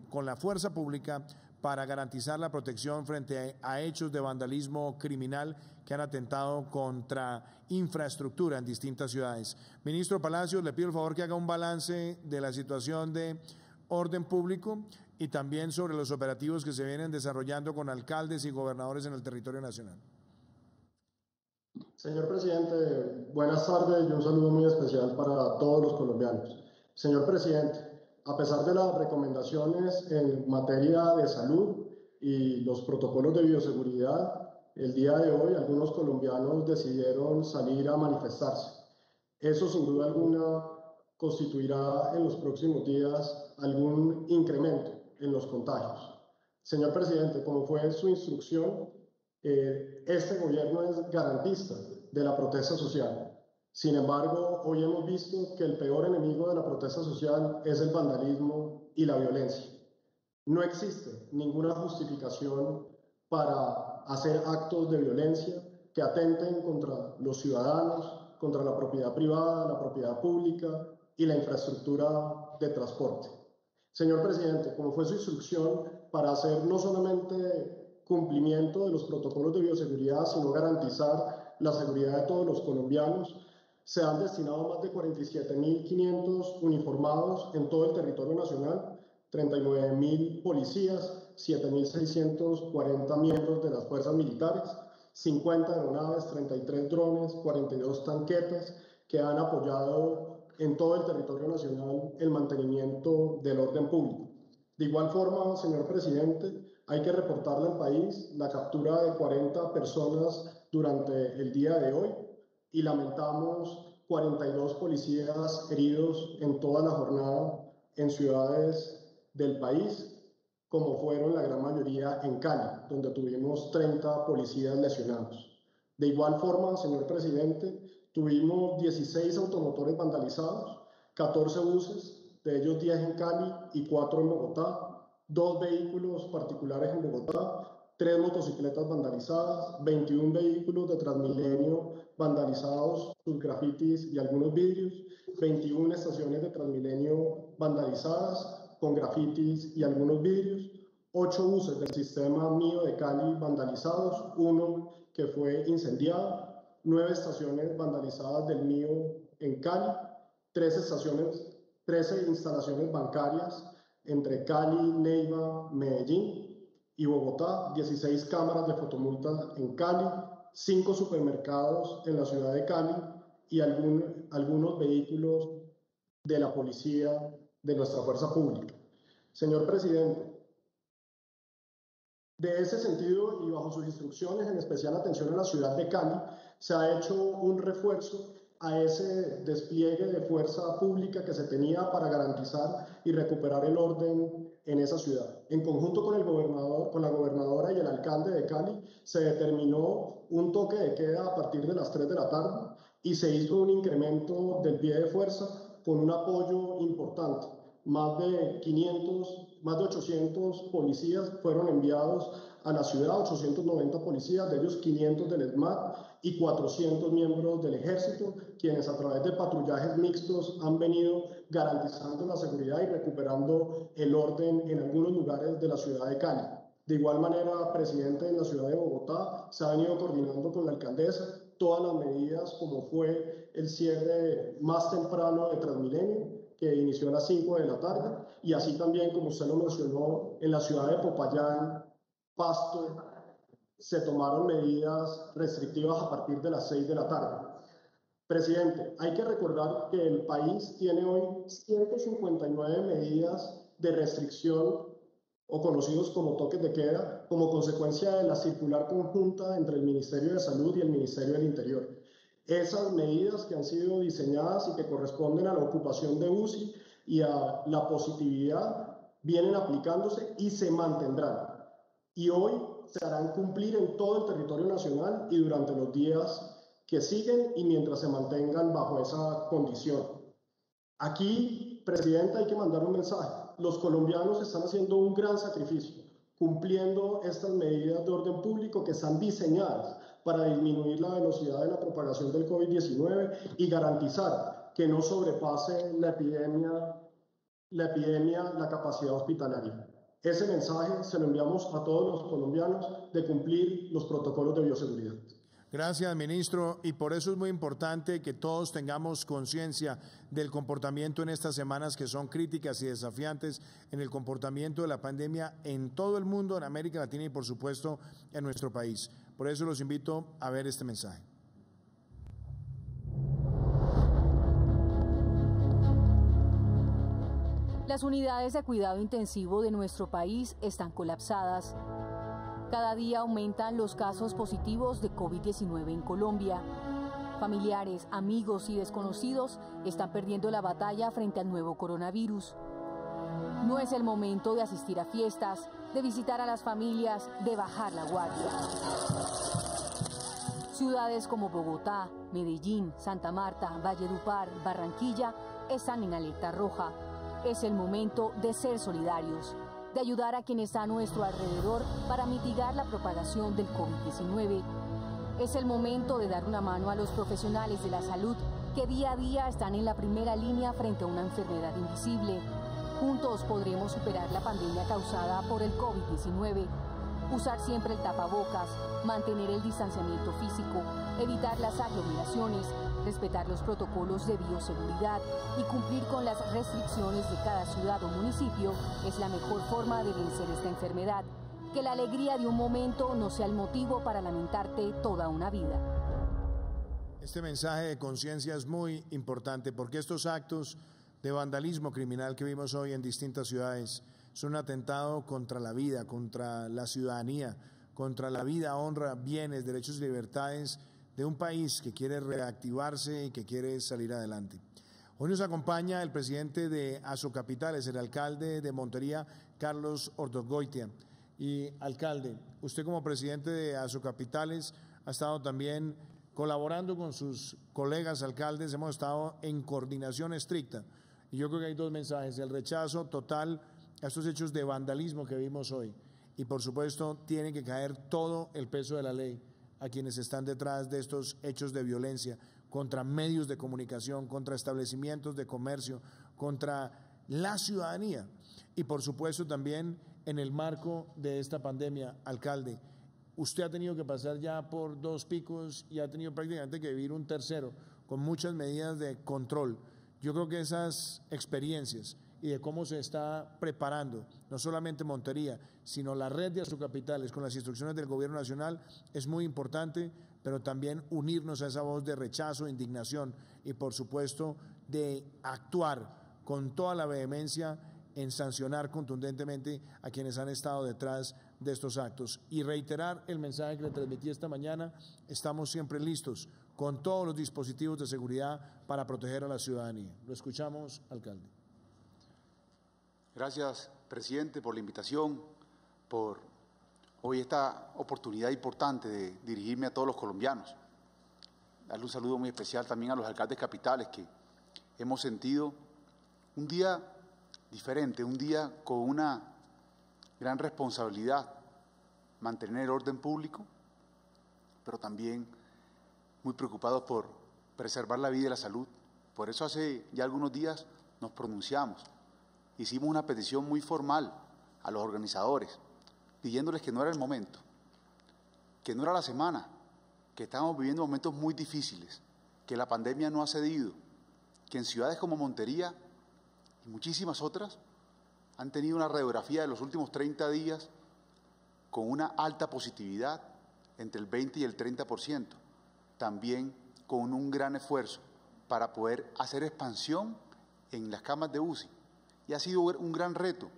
con la fuerza pública para garantizar la protección frente a hechos de vandalismo criminal que han atentado contra infraestructura en distintas ciudades. Ministro Palacios, le pido el favor que haga un balance de la situación de orden público y también sobre los operativos que se vienen desarrollando con alcaldes y gobernadores en el territorio nacional. Señor presidente, buenas tardes y un saludo muy especial para todos los colombianos. Señor presidente, a pesar de las recomendaciones en materia de salud y los protocolos de bioseguridad, el día de hoy algunos colombianos decidieron salir a manifestarse. Eso sin duda alguna constituirá en los próximos días algún incremento en los contagios. Señor presidente, como fue su instrucción, este gobierno es garantista de la protesta social. Sin embargo, hoy hemos visto que el peor enemigo de la protesta social es el vandalismo y la violencia. No existe ninguna justificación para hacer actos de violencia que atenten contra los ciudadanos, contra la propiedad privada, la propiedad pública y la infraestructura de transporte. Señor presidente, como fue su instrucción, para hacer no solamente cumplimiento de los protocolos de bioseguridad, sino garantizar la seguridad de todos los colombianos, se han destinado más de 47.500 uniformados en todo el territorio nacional, 39.000 policías, 7.640 miembros de las fuerzas militares, 50 aeronaves, 33 drones, 42 tanquetas que han apoyado en todo el territorio nacional el mantenimiento del orden público. De igual forma, señor presidente, hay que reportarle al país la captura de 40 personas durante el día de hoy y lamentamos 42 policías heridos en toda la jornada en ciudades del país, como fueron la gran mayoría en Cali, donde tuvimos 30 policías lesionados. De igual forma, señor presidente, tuvimos 16 automotores vandalizados, 14 buses, de ellos 10 en Cali y 4 en Bogotá, 2 vehículos particulares en Bogotá, 3 motocicletas vandalizadas, 21 vehículos de Transmilenio vandalizados, sus grafitis y algunos vidrios, 21 estaciones de Transmilenio vandalizadas con grafitis y algunos vidrios, 8 buses del sistema Mío de Cali vandalizados, 1 que fue incendiado, 9 estaciones vandalizadas del Mío en Cali, 13 instalaciones bancarias entre Cali, Neiva, Medellín y Bogotá, 16 cámaras de fotomulta en Cali, 5 supermercados en la ciudad de Cali y algunos vehículos de la policía de nuestra fuerza pública. Señor presidente, de ese sentido y bajo sus instrucciones, en especial atención a la ciudad de Cali, se ha hecho un refuerzo a ese despliegue de fuerza pública que se tenía para garantizar y recuperar el orden en esa ciudad. En conjunto con el gobernador, con la gobernadora y el alcalde de Cali, se determinó un toque de queda a partir de las 3 de la tarde y se hizo un incremento del pie de fuerza con un apoyo importante. Más de 800 policías fueron enviados a la ciudad, 890 policías, de ellos 500 del ESMAD y 400 miembros del Ejército, quienes a través de patrullajes mixtos han venido garantizando la seguridad y recuperando el orden en algunos lugares de la ciudad de Cali. De igual manera, presidente, en la ciudad de Bogotá se ha venido coordinando con la alcaldesa todas las medidas, como fue el cierre más temprano de Transmilenio, que inició a las 5 de la tarde, y así también, como usted lo mencionó, en la ciudad de Popayán, Pasto, se tomaron medidas restrictivas a partir de las 6 de la tarde. Presidente, hay que recordar que el país tiene hoy 159 medidas de restricción o conocidos como toques de queda, como consecuencia de la circular conjunta entre el Ministerio de Salud y el Ministerio del Interior. Esas medidas que han sido diseñadas y que corresponden a la ocupación de UCI y a la positividad vienen aplicándose y se mantendrán. Y hoy se harán cumplir en todo el territorio nacional y durante los días que siguen y mientras se mantengan bajo esa condición. Aquí, presidenta, hay que mandar un mensaje. Los colombianos están haciendo un gran sacrificio, cumpliendo estas medidas de orden público que están diseñadas para disminuir la velocidad de la propagación del COVID-19 y garantizar que no sobrepase la epidemia la capacidad hospitalaria. Ese mensaje se lo enviamos a todos los colombianos de cumplir los protocolos de bioseguridad. Gracias, ministro, y por eso es muy importante que todos tengamos conciencia del comportamiento en estas semanas que son críticas y desafiantes en el comportamiento de la pandemia en todo el mundo, en América Latina y por supuesto en nuestro país. Por eso los invito a ver este mensaje. Las unidades de cuidado intensivo de nuestro país están colapsadas. Cada día aumentan los casos positivos de COVID-19 en Colombia. Familiares, amigos y desconocidos están perdiendo la batalla frente al nuevo coronavirus. No es el momento de asistir a fiestas, de visitar a las familias, de bajar la guardia. Ciudades como Bogotá, Medellín, Santa Marta, Valledupar, Barranquilla están en alerta roja. Es el momento de ser solidarios, de ayudar a quienes están a nuestro alrededor para mitigar la propagación del COVID-19. Es el momento de dar una mano a los profesionales de la salud que día a día están en la primera línea frente a una enfermedad invisible. Juntos podremos superar la pandemia causada por el COVID-19. Usar siempre el tapabocas, mantener el distanciamiento físico, evitar las aglomeraciones, respetar los protocolos de bioseguridad y cumplir con las restricciones de cada ciudad o municipio es la mejor forma de vencer esta enfermedad. Que la alegría de un momento no sea el motivo para lamentarte toda una vida. Este mensaje de conciencia es muy importante porque estos actos de vandalismo criminal que vimos hoy en distintas ciudades son un atentado contra la vida, contra la ciudadanía, contra la vida, honra, bienes, derechos y libertades de un país que quiere reactivarse y que quiere salir adelante. Hoy nos acompaña el presidente de Asocapitales, el alcalde de Montería, Carlos Ordóñez. Y alcalde, usted como presidente de Asocapitales ha estado también colaborando con sus colegas alcaldes, hemos estado en coordinación estricta. Y yo creo que hay dos mensajes: el rechazo total a estos hechos de vandalismo que vimos hoy. Y por supuesto tiene que caer todo el peso de la ley a quienes están detrás de estos hechos de violencia contra medios de comunicación, contra establecimientos de comercio, contra la ciudadanía. Y por supuesto también en el marco de esta pandemia, alcalde, usted ha tenido que pasar ya por dos picos y ha tenido prácticamente que vivir un tercero con muchas medidas de control. Yo creo que esas experiencias y de cómo se está preparando, no solamente Montería, sino la red de Asocapitales con las instrucciones del Gobierno Nacional es muy importante, pero también unirnos a esa voz de rechazo, indignación y por supuesto de actuar con toda la vehemencia en sancionar contundentemente a quienes han estado detrás de estos actos. Y reiterar el mensaje que le transmití esta mañana: estamos siempre listos con todos los dispositivos de seguridad para proteger a la ciudadanía. Lo escuchamos, alcalde. Gracias, presidente, por la invitación, por hoy esta oportunidad importante de dirigirme a todos los colombianos. Darle un saludo muy especial también a los alcaldes capitales, que hemos sentido un día diferente, un día con una gran responsabilidad, mantener el orden público, pero también muy preocupados por preservar la vida y la salud. Por eso hace ya algunos días nos pronunciamos. Hicimos una petición muy formal a los organizadores, pidiéndoles que no era el momento, que no era la semana, que estábamos viviendo momentos muy difíciles, que la pandemia no ha cedido, que en ciudades como Montería y muchísimas otras han tenido una radiografía de los últimos 30 días con una alta positividad, entre el 20 y el 30%, también con un gran esfuerzo para poder hacer expansión en las camas de UCI. Y ha sido un gran reto,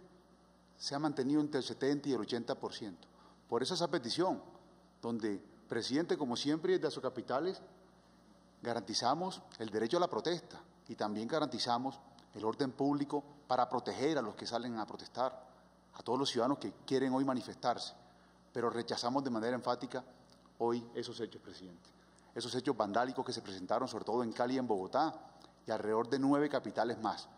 se ha mantenido entre el 70 y el 80%. Por eso esa petición, donde, presidente, como siempre, desde Asocapitales, garantizamos el derecho a la protesta y también garantizamos el orden público para proteger a los que salen a protestar, a todos los ciudadanos que quieren hoy manifestarse, pero rechazamos de manera enfática hoy esos hechos, presidente. Esos hechos vandálicos que se presentaron sobre todo en Cali y en Bogotá y alrededor de 9 capitales más,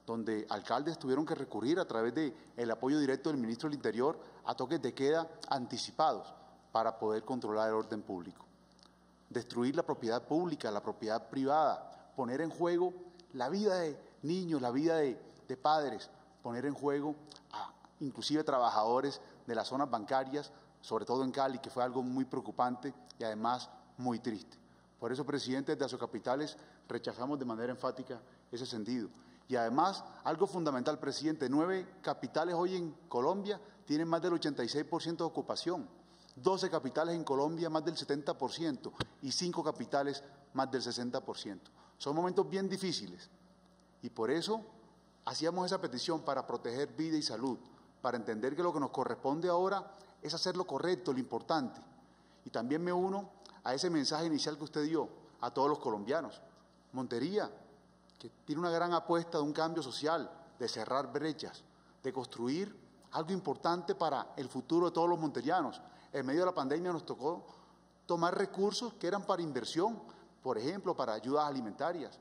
donde alcaldes tuvieron que recurrir a través del apoyo directo del ministro del Interior a toques de queda anticipados para poder controlar el orden público. Destruir la propiedad pública, la propiedad privada, poner en juego la vida de niños, la vida de padres, poner en juego a inclusive trabajadores de las zonas bancarias, sobre todo en Cali, que fue algo muy preocupante y además muy triste. Por eso, presidente, de Asocapitales rechazamos de manera enfática ese sentido. Y además, algo fundamental, presidente, 9 capitales hoy en Colombia tienen más del 86% de ocupación, 12 capitales en Colombia más del 70% y 5 capitales más del 60%. Son momentos bien difíciles y por eso hacíamos esa petición para proteger vida y salud, para entender que lo que nos corresponde ahora es hacer lo correcto, lo importante. Y también me uno a ese mensaje inicial que usted dio a todos los colombianos. Montería, que tiene una gran apuesta de un cambio social, de cerrar brechas, de construir algo importante para el futuro de todos los monterianos. En medio de la pandemia nos tocó tomar recursos que eran para inversión, por ejemplo, para ayudas alimentarias.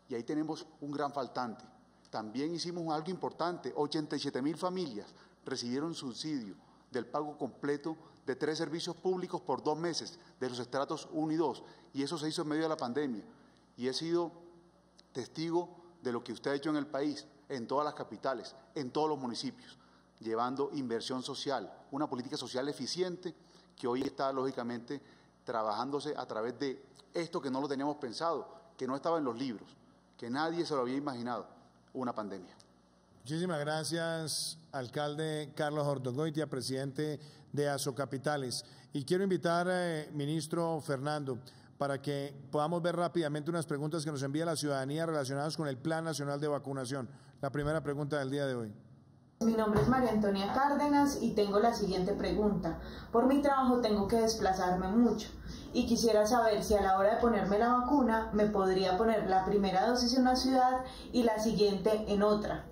Y ahí tenemos un gran faltante. También hicimos algo importante, 87.000 familias recibieron subsidio del pago completo de 3 servicios públicos por 2 meses, de los estratos 1 y 2, y eso se hizo en medio de la pandemia. Y he sido testigo de lo que usted ha hecho en el país, en todas las capitales, en todos los municipios, llevando inversión social, una política social eficiente que hoy está, lógicamente, trabajándose a través de esto que no lo teníamos pensado, que no estaba en los libros, que nadie se lo había imaginado, una pandemia. Muchísimas gracias, alcalde Carlos Ordogoitia, presidente de Asocapitales. Y quiero invitar, ministro Fernando, para que podamos ver rápidamente unas preguntas que nos envía la ciudadanía relacionadas con el Plan Nacional de Vacunación. La primera pregunta del día de hoy. Mi nombre es María Antonia Cárdenas y tengo la siguiente pregunta. Por mi trabajo tengo que desplazarme mucho y quisiera saber si a la hora de ponerme la vacuna me podría poner la primera dosis en una ciudad y la siguiente en otra.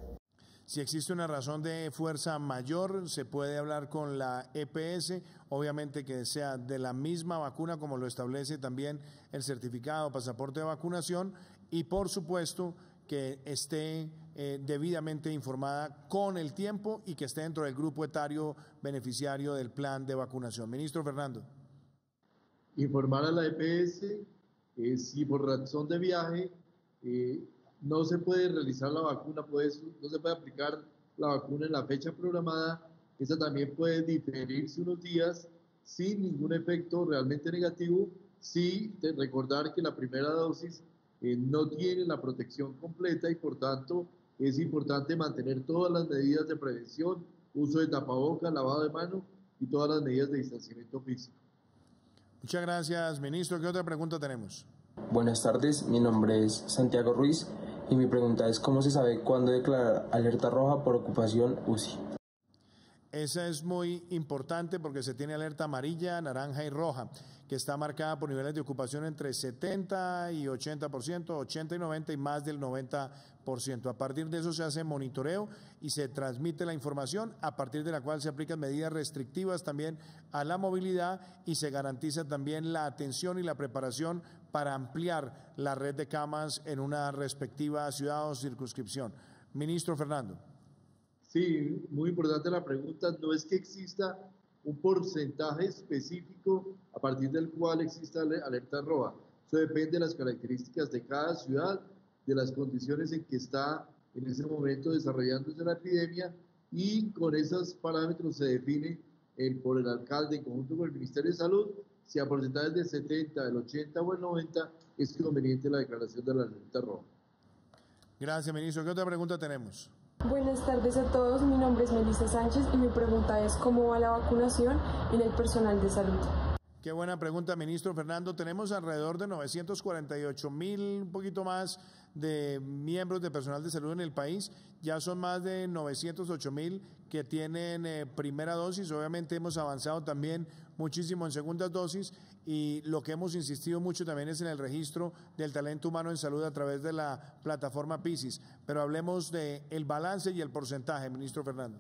Si existe una razón de fuerza mayor, se puede hablar con la EPS, obviamente que sea de la misma vacuna como lo establece también el certificado o pasaporte de vacunación, y por supuesto que esté debidamente informada con el tiempo y que esté dentro del grupo etario beneficiario del plan de vacunación. Ministro Fernando. Informar a la EPS si por razón de viaje no se puede realizar la vacuna, no se puede aplicar la vacuna en la fecha programada, esa también puede diferirse unos días sin ningún efecto realmente negativo, recordar que la primera dosis no tiene la protección completa y por tanto es importante mantener todas las medidas de prevención, uso de tapabocas, lavado de manos y todas las medidas de distanciamiento físico. Muchas gracias, ministro. ¿Qué otra pregunta tenemos? Buenas tardes, mi nombre es Santiago Ruiz y mi pregunta es ¿cómo se sabe cuándo declarar alerta roja por ocupación UCI? Esa es muy importante porque se tiene alerta amarilla, naranja y roja, que está marcada por niveles de ocupación entre 70 y 80%, 80 y 90 y más del 90%. A partir de eso se hace monitoreo y se transmite la información, a partir de la cual se aplican medidas restrictivas también a la movilidad y se garantiza también la atención y la preparación para ampliar la red de camas en una respectiva ciudad o circunscripción. Ministro Fernando. Sí, muy importante la pregunta. No es que exista un porcentaje específico a partir del cual exista alerta roja. Eso depende de las características de cada ciudad, de las condiciones en que está en ese momento desarrollándose la epidemia y con esos parámetros se define por el alcalde en conjunto con el Ministerio de Salud si a porcentajes del 70, del 80 o el 90 es conveniente la declaración de la alerta roja. Gracias, ministro. ¿Qué otra pregunta tenemos? Buenas tardes a todos, mi nombre es Melissa Sánchez y mi pregunta es ¿cómo va la vacunación en el personal de salud? Qué buena pregunta, ministro Fernando. Tenemos alrededor de 948.000, un poquito más, de miembros de personal de salud en el país. Ya son más de 908.000 que tienen primera dosis. Obviamente hemos avanzado también muchísimo en segundas dosis y lo que hemos insistido mucho también es en el registro del talento humano en salud a través de la plataforma PISIS. Pero hablemos del balance y el porcentaje, ministro Fernando.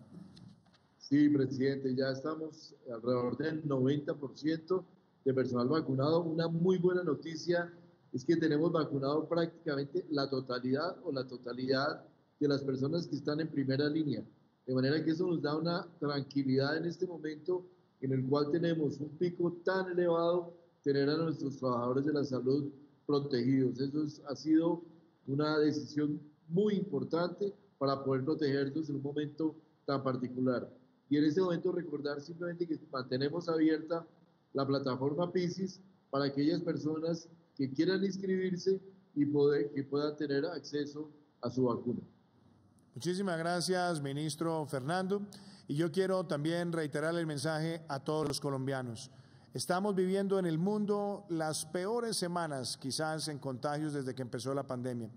Sí, presidente, ya estamos alrededor del 90% de personal vacunado. Una muy buena noticia es que tenemos vacunado prácticamente la totalidad de las personas que están en primera línea. De manera que eso nos da una tranquilidad en este momento en el cual tenemos un pico tan elevado, tener a nuestros trabajadores de la salud protegidos. Eso ha sido una decisión muy importante para poder protegernos en un momento tan particular. Y en ese momento recordar simplemente que mantenemos abierta la plataforma PISIS para aquellas personas que quieran inscribirse y que puedan tener acceso a su vacuna. Muchísimas gracias, ministro Fernando. Y yo quiero también reiterar el mensaje a todos los colombianos. Estamos viviendo en el mundo las peores semanas quizás en contagios desde que empezó la pandemia.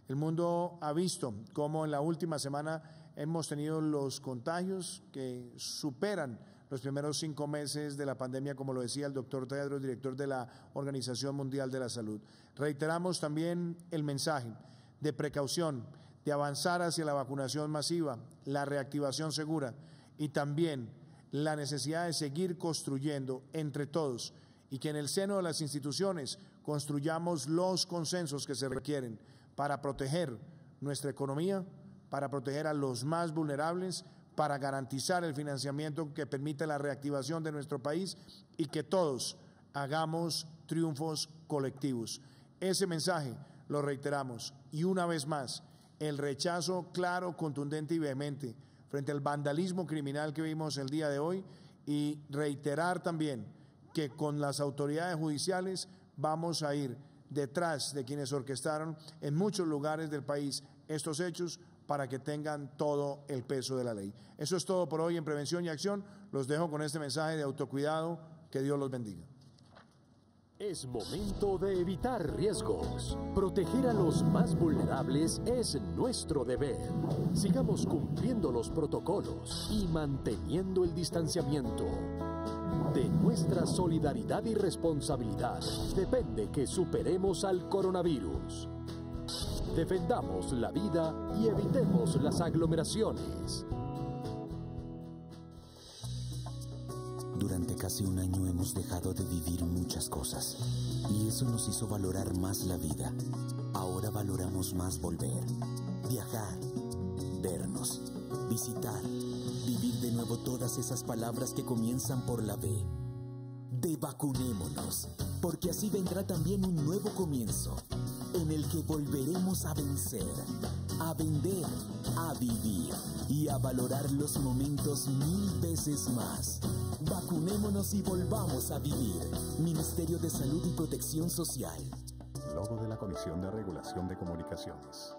El mundo ha visto cómo en la última semana hemos tenido los contagios que superan los primeros 5 meses de la pandemia, como lo decía el doctor Tedros, director de la Organización Mundial de la Salud. Reiteramos también el mensaje de precaución, de avanzar hacia la vacunación masiva, la reactivación segura y también la necesidad de seguir construyendo entre todos y que en el seno de las instituciones construyamos los consensos que se requieren para proteger nuestra economía, para proteger a los más vulnerables, para garantizar el financiamiento que permite la reactivación de nuestro país y que todos hagamos triunfos colectivos. Ese mensaje lo reiteramos y una vez más el rechazo claro, contundente y vehemente frente al vandalismo criminal que vimos el día de hoy y reiterar también que con las autoridades judiciales vamos a ir detrás de quienes orquestaron en muchos lugares del país estos hechos para que tengan todo el peso de la ley. Eso es todo por hoy en Prevención y Acción. Los dejo con este mensaje de autocuidado. Que Dios los bendiga. Es momento de evitar riesgos. Proteger a los más vulnerables es nuestro deber. Sigamos cumpliendo los protocolos y manteniendo el distanciamiento. De nuestra solidaridad y responsabilidad depende que superemos al coronavirus. Defendamos la vida y evitemos las aglomeraciones. Durante casi un año hemos dejado de vivir muchas cosas y eso nos hizo valorar más la vida. Ahora valoramos más volver, viajar, vernos, visitar, vivir de nuevo todas esas palabras que comienzan por la B. De vacunémonos, porque así vendrá también un nuevo comienzo en el que volveremos a vencer, a vender, a vivir y a valorar los momentos 1000 veces más. Vacunémonos y volvamos a vivir. Ministerio de Salud y Protección Social. Logo de la Comisión de Regulación de Comunicaciones.